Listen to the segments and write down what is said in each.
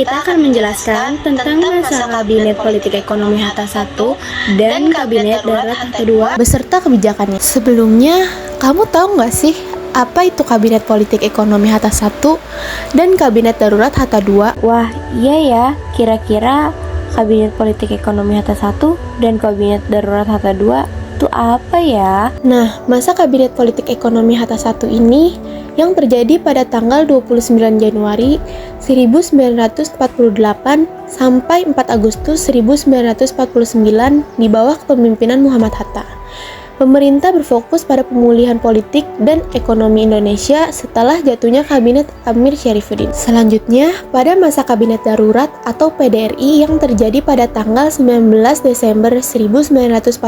kita akan menjelaskan tentang masa Kabinet Politik Ekonomi Hatta 1 dan Kabinet Darurat Hatta 2 beserta kebijakannya. Sebelumnya, kamu tahu nggak sih apa itu Kabinet Politik Ekonomi Hatta 1 dan Kabinet Darurat Hatta 2? Wah, iya ya, kira-kira Kabinet Politik Ekonomi Hatta 1 dan Kabinet Darurat Hatta 2 itu apa ya? Nah, masa Kabinet Politik Ekonomi Hatta 1 ini yang terjadi pada tanggal 29 Januari 1948 sampai 4 Agustus 1949 di bawah kepemimpinan Muhammad Hatta. Pemerintah berfokus pada pemulihan politik dan ekonomi Indonesia setelah jatuhnya Kabinet Amir Syarifuddin. Selanjutnya, pada masa Kabinet Darurat atau PDRI yang terjadi pada tanggal 19 Desember 1948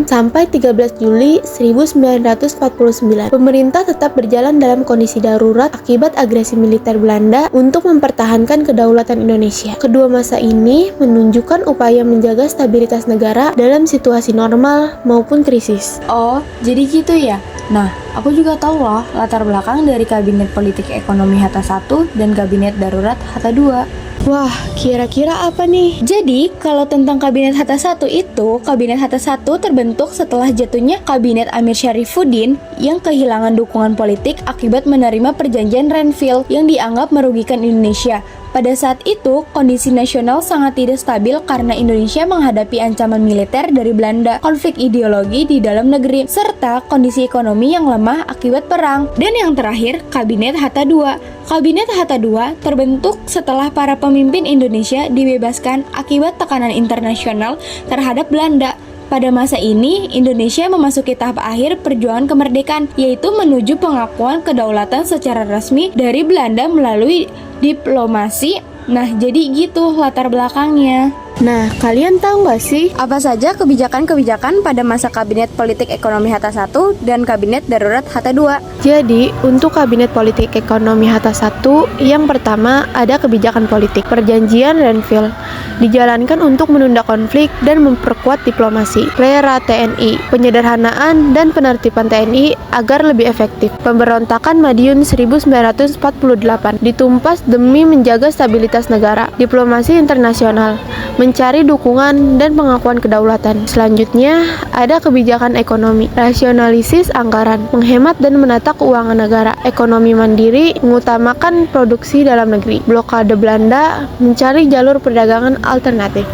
sampai 13 Juli 1949, pemerintah tetap berjalan dalam kondisi darurat akibat agresi militer Belanda untuk mempertahankan kedaulatan Indonesia. Kedua masa ini menunjukkan upaya menjaga stabilitas negara dalam situasi normal maupun krisis. Oh, jadi gitu ya? Nah, aku juga tahu loh latar belakang dari Kabinet Politik Ekonomi Hatta 1 dan Kabinet Darurat Hatta 2. Wah, kira-kira apa nih? Jadi, kalau tentang Kabinet Hatta 1 itu, Kabinet Hatta 1 terbentuk setelah jatuhnya Kabinet Amir Syarifuddin yang kehilangan dukungan politik akibat menerima perjanjian Renville yang dianggap merugikan Indonesia. Pada saat itu, kondisi nasional sangat tidak stabil karena Indonesia menghadapi ancaman militer dari Belanda, konflik ideologi di dalam negeri, serta kondisi ekonomi yang lemah akibat perang. Dan yang terakhir, Kabinet Hatta II. Kabinet Hatta II terbentuk setelah para pemimpin Indonesia dibebaskan akibat tekanan internasional terhadap Belanda. Pada masa ini, Indonesia memasuki tahap akhir perjuangan kemerdekaan, yaitu menuju pengakuan kedaulatan secara resmi dari Belanda melalui diplomasi. Nah, jadi gitu latar belakangnya. Nah, kalian tahu nggak sih Apa saja kebijakan-kebijakan pada masa Kabinet Politik Ekonomi Hatta 1 dan Kabinet Darurat Hatta 2? Jadi, untuk Kabinet Politik Ekonomi Hatta 1, yang pertama ada kebijakan politik. Perjanjian Renville dijalankan untuk menunda konflik dan memperkuat diplomasi. Era TNI, penyederhanaan dan penertiban TNI agar lebih efektif. Pemberontakan Madiun 1948 ditumpas demi menjaga stabilitas negara. Diplomasi internasional, mencari dukungan dan pengakuan kedaulatan. Selanjutnya, ada kebijakan ekonomi, rasionalisis anggaran, menghemat dan menata keuangan negara, ekonomi mandiri, mengutamakan produksi dalam negeri, blokade Belanda, mencari jalur perdagangan alternatif.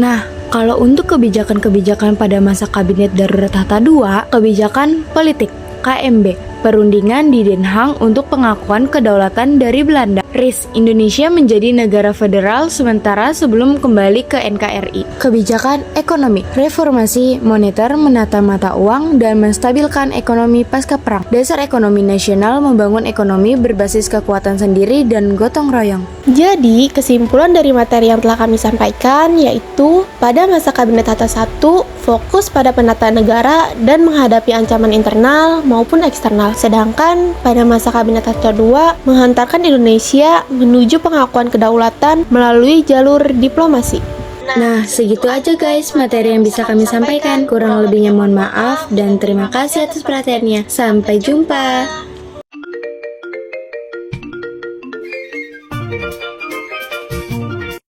Nah, kalau untuk kebijakan-kebijakan pada masa Kabinet Darurat Hatta 2, kebijakan politik, KMB, perundingan di Den Haag untuk pengakuan kedaulatan dari Belanda. RIS, Indonesia menjadi negara federal sementara sebelum kembali ke NKRI. Kebijakan ekonomi, reformasi moneter, menata mata uang, dan menstabilkan ekonomi pasca perang. Dasar ekonomi nasional, membangun ekonomi berbasis kekuatan sendiri dan gotong royong. Jadi, kesimpulan dari materi yang telah kami sampaikan yaitu pada masa Kabinet Hatta 1 fokus pada penataan negara dan menghadapi ancaman internal maupun eksternal. Sedangkan pada masa Kabinet Hatta 2 menghantarkan Indonesia menuju pengakuan kedaulatan melalui jalur diplomasi. Nah, segitu aja guys materi yang bisa kami sampaikan. Kurang lebihnya mohon maaf dan terima kasih atas perhatiannya. Sampai jumpa.